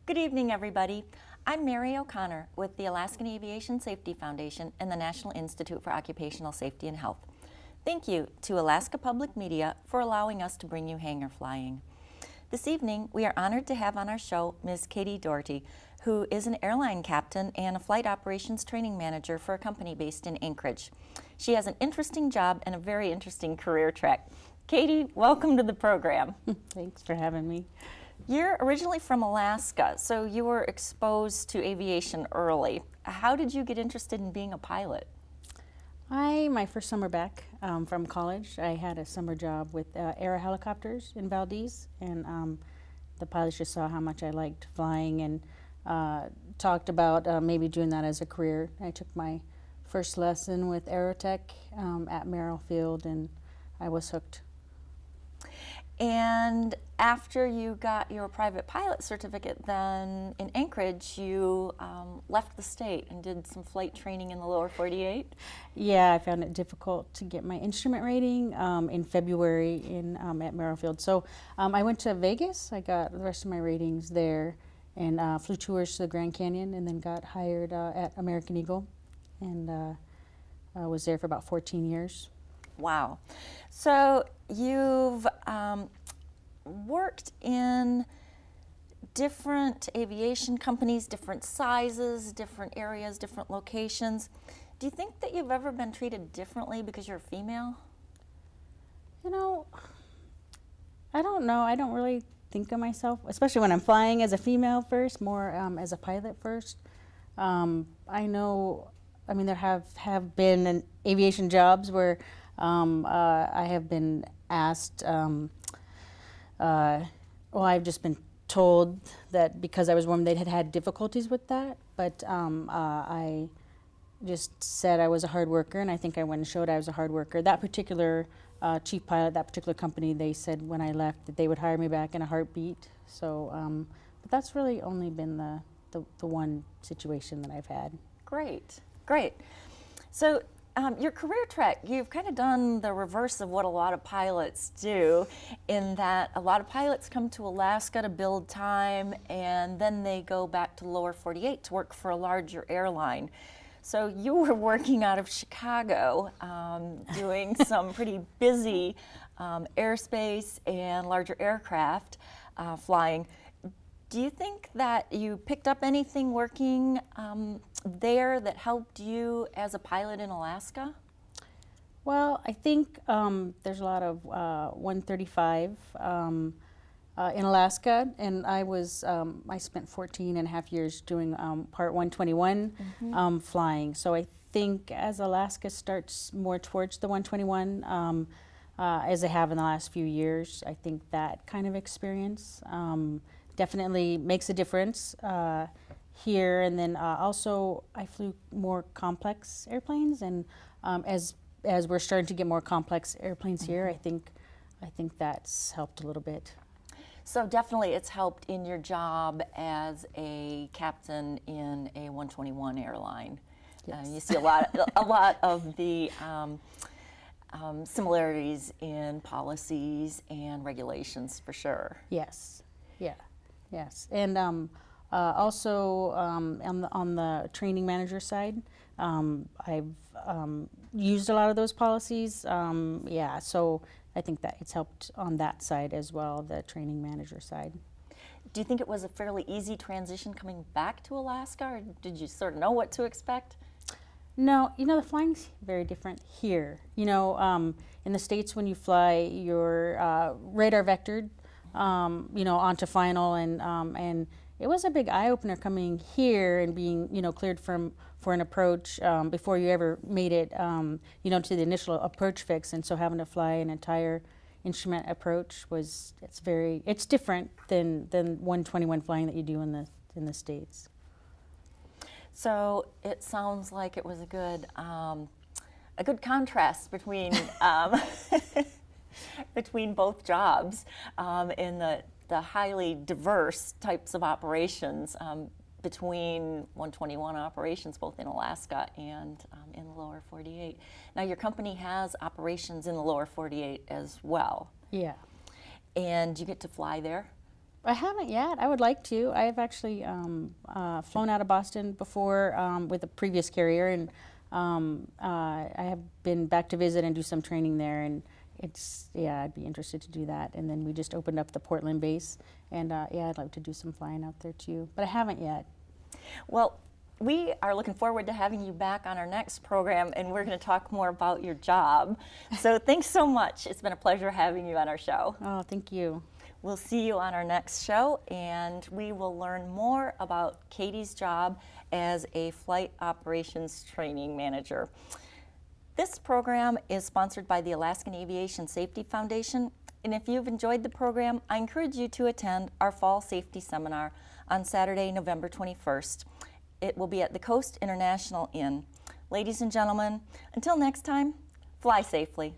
Good evening, everybody. I'm Mary O'Connor with the Alaskan Aviation Safety Foundation and the National Institute for Occupational Safety and Health. Thank you to Alaska Public Media for allowing us to bring you hangar flying. This evening, we are honored to have on our show Ms. Katie Doherty, who is an airline captain and a flight operations training manager for a company based in Anchorage. She has an interesting job and a very interesting career track. Katie, welcome to the program. Thanks for having me. You're originally from Alaska, so you were exposed to aviation early. How did you get interested in being a pilot? My first summer back from college, I had a summer job with Air Helicopters in Valdez, and the pilots just saw how much I liked flying and talked about maybe doing that as a career. I took my first lesson with Aerotech at Merrill Field, and I was hooked. And after you got your private pilot certificate, then in Anchorage, you left the state and did some flight training in the lower 48? Yeah, I found it difficult to get my instrument rating in February at Merrill Field. So I went to Vegas. I got the rest of my ratings there and flew tours to the Grand Canyon, and then got hired at American Eagle, and I was there for about 14 years. Wow. So you've worked in different aviation companies, different sizes, different areas, different locations. Do you think that you've ever been treated differently because you're a female? You know, I don't know. I don't really think of myself, especially when I'm flying, as a female first, more as a pilot first. I know, I mean, there have been aviation jobs where I have been asked, I've just been told that because I was woman, they had had difficulties with that, but I just said I was a hard worker, and I think I went and showed I was a hard worker. That particular chief pilot, that particular company, they said when I left that they would hire me back in a heartbeat. So, but that's really only been the one situation that I've had. Great, great. So your career track, you've kind of done the reverse of what a lot of pilots do, in that a lot of pilots come to Alaska to build time, and then they go back to the lower 48 to work for a larger airline. So you were working out of Chicago, doing some pretty busy airspace and larger aircraft flying. Do you think that you picked up anything working there that helped you as a pilot in Alaska? Well, I think there's a lot of 135 in Alaska, and I spent 14 and a half years doing Part 121 flying. So I think as Alaska starts more towards the 121, as they have in the last few years, I think that kind of experience definitely makes a difference here. And then also I flew more complex airplanes, and as we're starting to get more complex airplanes here, I think that's helped a little bit. So definitely it's helped in your job as a captain in a 121 airline. Yes. You see a lot of the similarities in policies and regulations, for sure. Yes, yeah. Yes, and also on the training manager side, I've used a lot of those policies. So I think that it's helped on that side as well, the training manager side. Do you think it was a fairly easy transition coming back to Alaska, or did you sort of know what to expect? No, the flying's very different here. In the States, when you fly, you're radar vectored, onto final, and it was a big eye-opener coming here and being, cleared for an approach before you ever made it, to the initial approach fix, and so having to fly an entire instrument approach it's different than 121 flying that you do in the States. So it sounds like it was a good contrast between between both jobs in the highly diverse types of operations between 121 operations, both in Alaska and in the lower 48. Now your company has operations in the lower 48 as well. Yeah. And you get to fly there? I haven't yet. I would like to. I've actually flown out of Boston before with a previous carrier, and I have been back to visit and do some training there. And yeah, I'd be interested to do that. And then we just opened up the Portland base, and yeah, I'd like to do some flying out there too. But I haven't yet. Well, we are looking forward to having you back on our next program, and we're going to talk more about your job. So thanks so much. It's been a pleasure having you on our show. Oh, thank you. We'll see you on our next show, and we will learn more about Katie's job as a flight operations training manager. This program is sponsored by the Alaskan Aviation Safety Foundation, and if you've enjoyed the program, I encourage you to attend our fall safety seminar on Saturday, November 21st. It will be at the Coast International Inn. Ladies and gentlemen, until next time, fly safely.